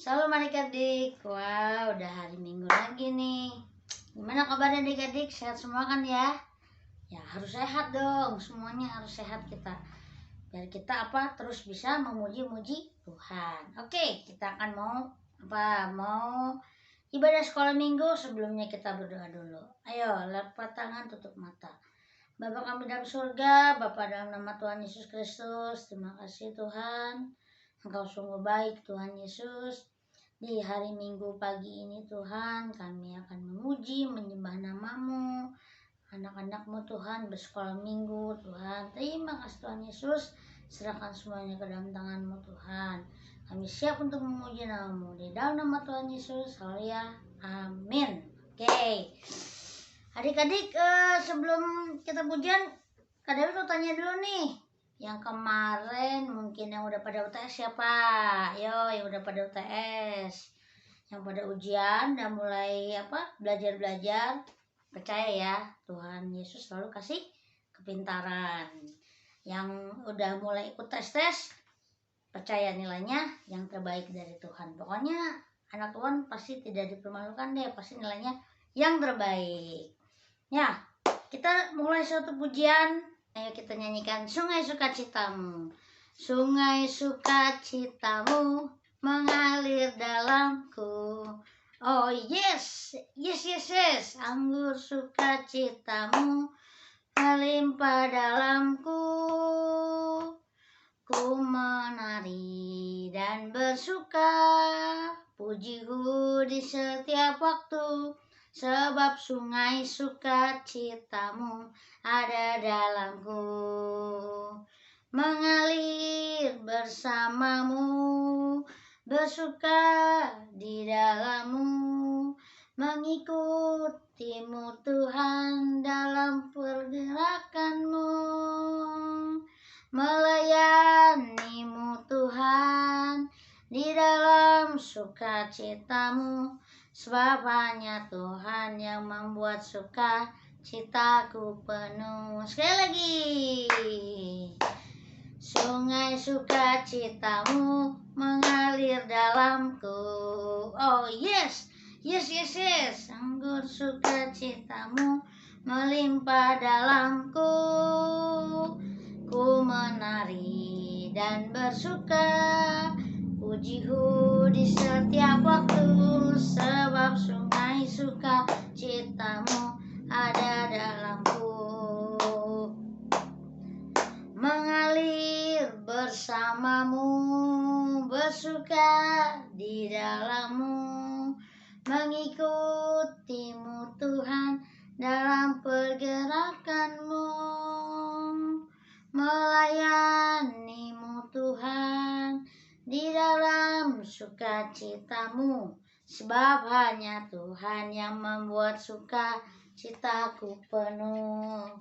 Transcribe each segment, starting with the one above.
Shalom adik-adik. Wah, udah hari Minggu lagi nih. Gimana kabarnya adik-adik? Sehat semua kan ya? Ya harus sehat dong. Semuanya harus sehat kita. Biar kita terus bisa memuji-muji Tuhan. Oke, kita akan mau ibadah sekolah minggu. Sebelumnya kita berdoa dulu. Ayo, lepas tangan, tutup mata. Bapa kami dalam surga, Bapa dalam nama Tuhan Yesus Kristus, terima kasih Tuhan. Engkau sungguh baik Tuhan Yesus. Di hari Minggu pagi ini Tuhan, kami akan memuji, menyembah nama-Mu. Anak-anak-Mu Tuhan bersekolah minggu Tuhan. Terima kasih Tuhan Yesus. Serahkan semuanya ke dalam tangan-Mu Tuhan. Kami siap untuk memuji nama-Mu. Di dalam nama Tuhan Yesus, haleluya, amin. Oke. Adik-adik, sebelum kita pujian, Kak Dewi mau tanya dulu nih. Yang kemarin mungkin yang udah pada UTS siapa? Yo, yang udah pada UTS. Yang pada ujian dan mulai belajar-belajar. Percaya ya, Tuhan Yesus selalu kasih kepintaran. Yang udah mulai ikut tes-tes, percaya nilainya yang terbaik dari Tuhan. Pokoknya anak Tuhan pasti tidak dipermalukan deh, pasti nilainya yang terbaik. Ya, kita mulai suatu pujian. Ayo kita nyanyikan Sungai Sukacitamu. Sungai Sukacitamu mengalir dalamku. Oh yes, yes. Anggur sukacitamu melimpah dalamku. Ku menari dan bersuka, pujiku di setiap waktu. Sebab sungai sukacitamu ada dalamku. Mengalir bersamamu, bersuka di dalammu. Mengikutimu Tuhan dalam pergerakanmu. Melayanimu Tuhan di dalam sukacitamu. Sebab hanya Tuhan yang membuat sukacitaku penuh. Sekali lagi. Sungai sukacitamu mengalir dalamku. Oh yes. Anggur sukacitamu melimpah dalamku. Ku menari dan bersuka, pujiku di setiap waktu. Sebab sungai sukacitamu ada dalamku. Mengalir bersamamu, bersuka di dalammu. Mengikutimu Tuhan dalam pergerakanmu. Melayanimu Tuhan di dalam sukacitamu. Sebab hanya Tuhan yang membuat sukacitaku penuh.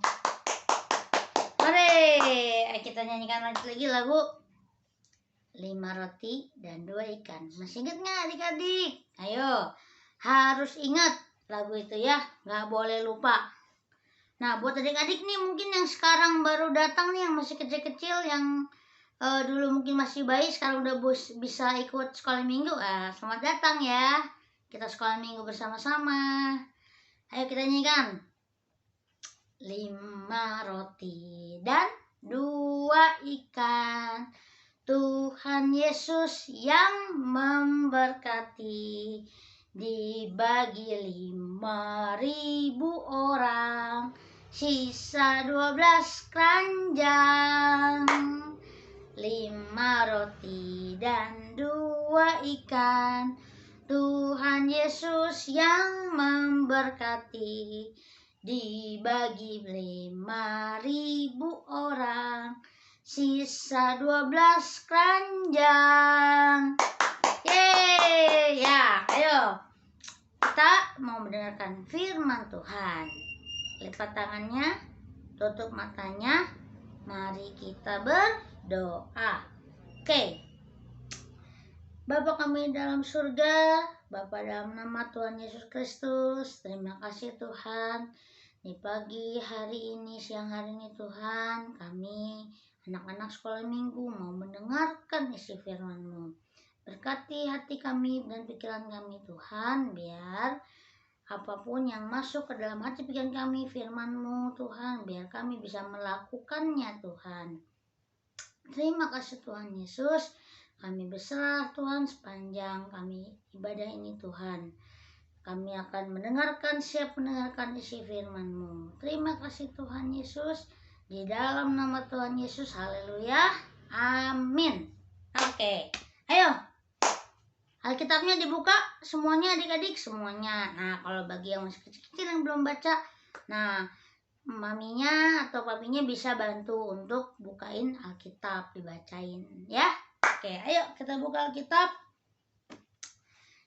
Mari kita nyanyikan lagi lagu 5 roti dan 2 ikan. Masih ingat nggak adik-adik? Ayo, harus ingat lagu itu ya, nggak boleh lupa. Nah, buat adik-adik nih mungkin yang sekarang baru datang nih, yang masih kecil-kecil, yang dulu mungkin masih bayi, sekarang udah bisa ikut sekolah minggu. Selamat datang ya. Kita sekolah minggu bersama-sama. Ayo kita nyanyikan. 5 roti dan 2 ikan. Tuhan Yesus yang memberkati, dibagi 5.000 orang, sisa 12 keranjang. 5 roti dan 2 ikan. Tuhan Yesus yang memberkati, dibagi 5.000 orang, sisa 12 keranjang. Yeay, ya, ayo. Kita mau mendengarkan firman Tuhan. Lipat tangannya, tutup matanya. Mari kita berdoa. Oke. Bapa kami dalam surga, Bapa dalam nama Tuhan Yesus Kristus, terima kasih Tuhan. Di pagi hari ini, siang hari ini Tuhan, kami anak-anak sekolah minggu mau mendengarkan isi firman-Mu. Berkati hati kami dan pikiran kami Tuhan, biar apapun yang masuk ke dalam hati pikiran kami, firman-Mu Tuhan, biar kami bisa melakukannya Tuhan. Terima kasih Tuhan Yesus. Kami berserah Tuhan sepanjang kami ibadah ini Tuhan. Kami akan siap mendengarkan isi firman-Mu. Terima kasih Tuhan Yesus. Di dalam nama Tuhan Yesus, haleluya, amin. Oke, ayo. Alkitabnya dibuka semuanya adik-adik, semuanya. Nah, kalau bagi yang masih kecil-kecil yang belum baca, nah maminya atau papinya bisa bantu untuk bukain Alkitab, dibacain ya. Oke, ayo kita buka Alkitab.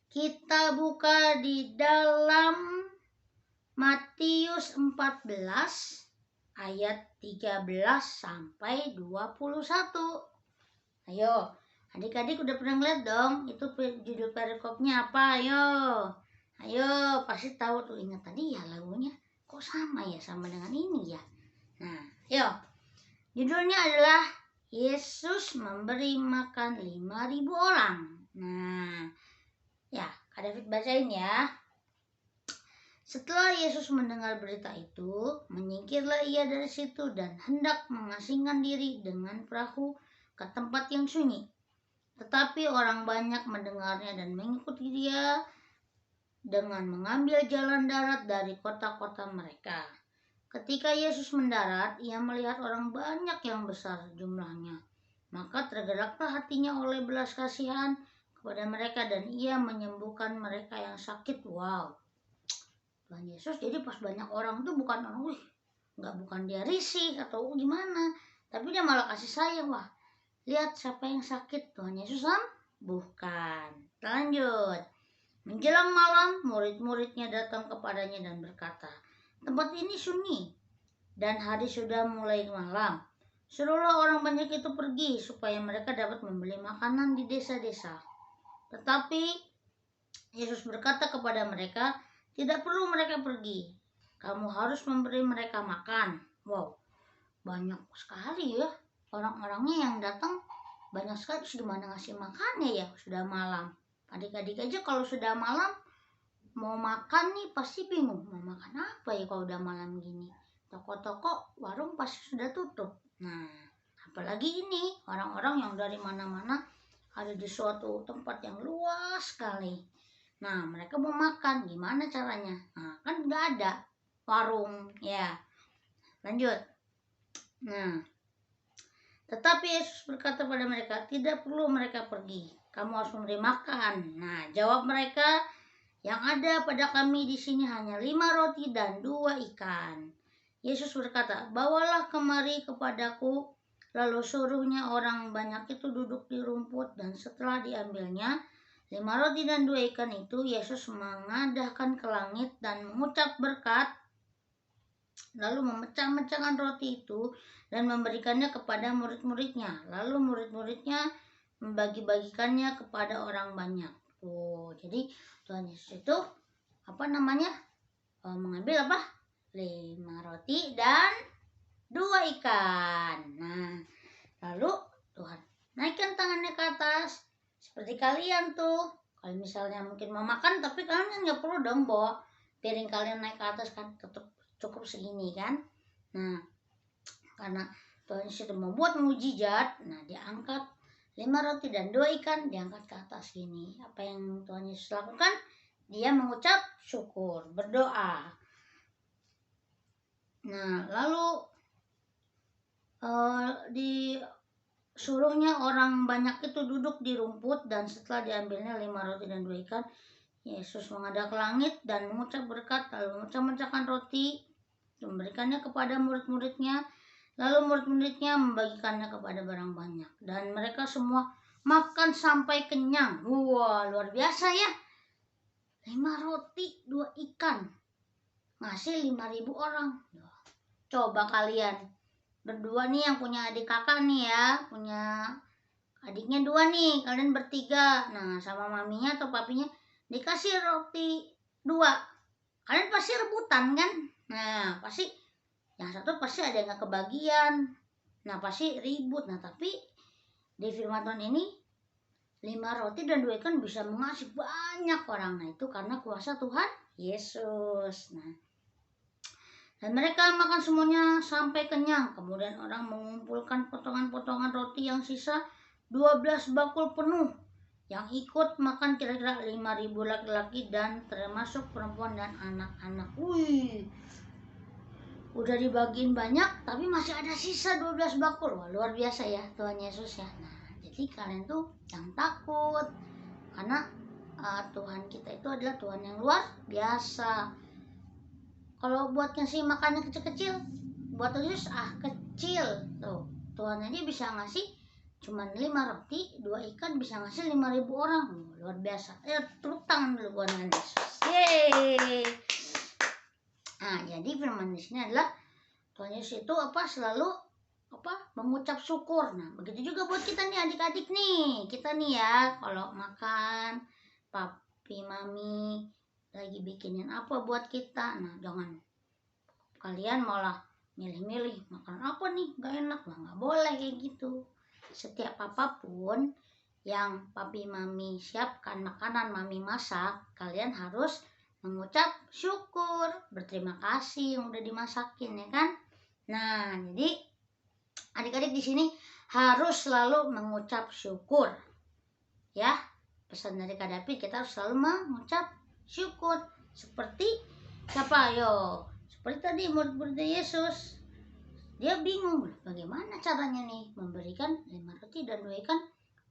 Kita buka di dalam Matius 14 ayat 13 sampai 21. Ayo, adik-adik udah pernah ngeliat dong itu judul perikopnya apa? Ayo pasti tahu tuh, ingat tadi ya lagunya kok sama ya, sama dengan ini ya. Nah, yuk, judulnya adalah Yesus memberi makan 5.000 orang. Nah, ya Kak David bacain ya. Setelah Yesus mendengar berita itu, menyingkirlah ia dari situ dan hendak mengasingkan diri dengan perahu ke tempat yang sunyi. Tetapi orang banyak mendengarnya dan mengikuti dia dengan mengambil jalan darat dari kota-kota mereka. Ketika Yesus mendarat, ia melihat orang banyak yang besar jumlahnya. Maka tergeraklah hatinya oleh belas kasihan kepada mereka dan ia menyembuhkan mereka yang sakit. Wow, Tuhan Yesus jadi pas banyak orang tuh bukan bukan dia risih atau gimana, tapi dia malah kasih sayang. Wah, lihat siapa yang sakit, Tuhan Yesus sembuhkan. Lanjut. Menjelang malam, murid-muridnya datang kepadanya dan berkata, tempat ini sunyi dan hari sudah mulai malam. Suruhlah orang banyak itu pergi supaya mereka dapat membeli makanan di desa-desa. Tetapi Yesus berkata kepada mereka, tidak perlu mereka pergi. Kamu harus memberi mereka makan. Wow, banyak sekali ya orang-orangnya yang datang, banyak sekali. Terus gimana ngasih makannya ya? Sudah malam. Adik-adik aja kalau sudah malam mau makan nih pasti bingung mau makan apa ya kalau udah malam gini. Toko-toko, warung pasti sudah tutup. Nah, apalagi ini orang-orang yang dari mana-mana ada di suatu tempat yang luas sekali. Nah, mereka mau makan, gimana caranya? Nah, kan nggak ada warung, ya. Lanjut. Nah, tetapi Yesus berkata pada mereka, tidak perlu mereka pergi. Kamu harus memberi makan. Nah, jawab mereka, yang ada pada kami di sini hanya 5 roti dan 2 ikan. Yesus berkata, bawalah kemari kepadaku. Lalu suruhnya orang banyak itu duduk di rumput dan setelah diambilnya 5 roti dan 2 ikan itu, Yesus mengadahkan ke langit dan mengucap berkat, lalu memecah-mecahkan roti itu dan memberikannya kepada murid-muridnya. Lalu murid-muridnya membagi-bagikannya kepada orang banyak. Jadi Tuhan Yesus itu mengambil 5 roti dan 2 ikan. Nah, lalu Tuhan naikkan tangannya ke atas. Seperti kalian tuh, kalau misalnya mungkin mau makan, tapi kalian nggak perlu dong bawa piring kalian naik ke atas kan, tetap cukup segini kan. Nah, karena Tuhan sudah membuat mukjizat, nah diangkat 5 roti dan 2 ikan diangkat ke atas gini. Apa yang Tuhan Yesus lakukan? Dia mengucap syukur, berdoa. Nah, lalu suruhnya orang banyak itu duduk di rumput dan setelah diambilnya 5 roti dan 2 ikan, Yesus menghadap ke langit dan mengucap berkat, lalu memecah-mecahkan roti, memberikannya kepada murid-muridnya, lalu murid-muridnya membagikannya kepada barang banyak. Dan mereka semua makan sampai kenyang. Wah, luar biasa ya. 5 roti, 2 ikan. Ngasih 5.000 orang. Coba kalian berdua nih yang punya adik kakak nih ya, punya adiknya 2 nih, kalian bertiga, nah sama maminya atau papinya dikasih roti 2, kalian pasti rebutan kan. Nah, pasti yang satu pasti ada yang gak kebagian, nah pasti ribut. Nah, tapi di firman Tuhan ini 5 roti dan 2 ikan bisa mengasihi banyak orang. Nah, itu karena kuasa Tuhan Yesus. Nah, dan mereka makan semuanya sampai kenyang. Kemudian orang mengumpulkan potongan-potongan roti yang sisa 12 bakul penuh. Yang ikut makan kira-kira 5.000 laki-laki dan termasuk perempuan dan anak-anak. Wih, udah dibagiin banyak tapi masih ada sisa 12 bakul. Wah, luar biasa ya Tuhan Yesus ya. Nah, jadi kalian tuh jangan takut. Karena Tuhan kita itu adalah Tuhan yang luar biasa. Kalau buat ngasih makannya kecil-kecil, buat Yesus kecil tuh. Tuhan aja bisa ngasih cuman 5 roti, 2 ikan bisa ngasih 5.000 orang. Luar biasa. Tepuk tangan dulu buat Yesus. Yeay. Nah, jadi firman di sini adalah Tuhan Yesus itu selalu mengucap syukur. Nah, begitu juga buat kita nih adik-adik nih. Kita nih ya kalau makan, papi mami lagi bikinin apa buat kita. Nah, jangan kalian malah milih-milih makan apa nih gak enak. Lah, nggak boleh kayak gitu. Setiap apapun yang papi mami siapkan, makanan mami masak, kalian harus mengucap syukur, berterima kasih yang udah dimasakin ya kan. Nah, jadi adik-adik di sini harus selalu mengucap syukur. Ya, pesan dari Kak David, kita harus selalu mengucap syukur. Seperti siapa? Seperti tadi murid-murid Yesus. Dia bingung, bagaimana caranya nih memberikan 5 roti dan 2 ikan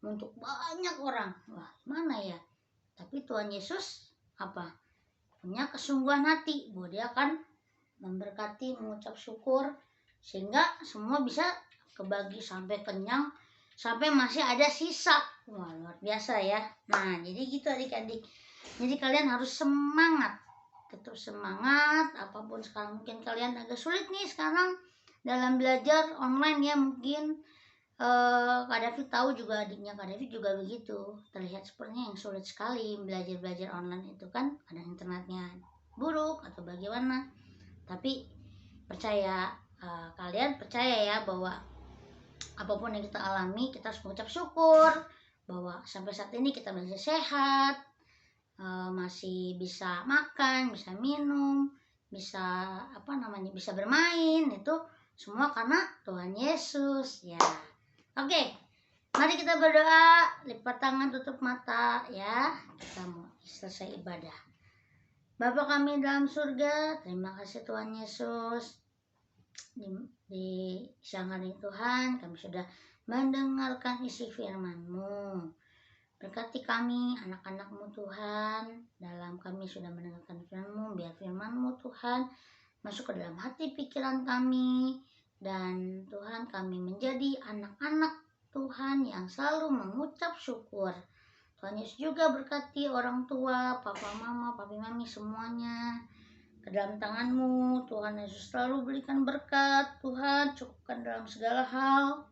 untuk banyak orang. Wah, mana ya? Tapi Tuhan Yesus punya kesungguhan hati bahwa dia akan memberkati, mengucap syukur sehingga semua bisa kebagi sampai kenyang, sampai masih ada sisa. Wah, luar biasa ya. Nah, jadi gitu adik-adik. Jadi kalian harus semangat, tetap semangat. Apapun sekarang mungkin kalian agak sulit nih sekarang dalam belajar online ya, mungkin Kak David tahu juga, adiknya Kak David juga begitu. Terlihat sepertinya yang sulit sekali belajar online itu kan, kadang internetnya buruk atau bagaimana. Tapi percaya, kalian percaya ya bahwa apapun yang kita alami, kita harus mengucap syukur bahwa sampai saat ini kita masih sehat, masih bisa makan, bisa minum, bisa bisa bermain. Itu semua karena Tuhan Yesus ya. Oke, mari kita berdoa, lipat tangan, tutup mata ya. Kita mau selesai ibadah. Bapa kami dalam surga, terima kasih Tuhan Yesus. Di siang hari Tuhan, kami sudah mendengarkan isi firman-Mu. Berkati kami, anak-anak-Mu Tuhan, dalam kami sudah mendengarkan firman-Mu. Biar firman-Mu Tuhan masuk ke dalam hati pikiran kami. Dan Tuhan, kami menjadi anak-anak Tuhan yang selalu mengucap syukur. Tuhan Yesus juga berkati orang tua, papa mama, papi mami semuanya. Ke dalam tangan-Mu Tuhan Yesus selalu berikan berkat. Tuhan, cukupkan dalam segala hal.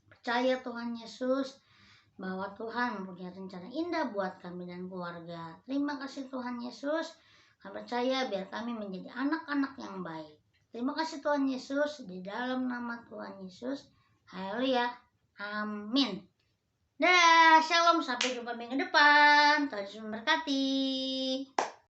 Percaya Tuhan Yesus bahwa Tuhan mempunyai rencana indah buat kami dan keluarga. Terima kasih Tuhan Yesus. Kami percaya biar kami menjadi anak-anak yang baik. Terima kasih Tuhan Yesus, di dalam nama Tuhan Yesus. Haleluya. Amin. Dah, shalom, sampai jumpa minggu depan. Tuhan Yesus memberkati.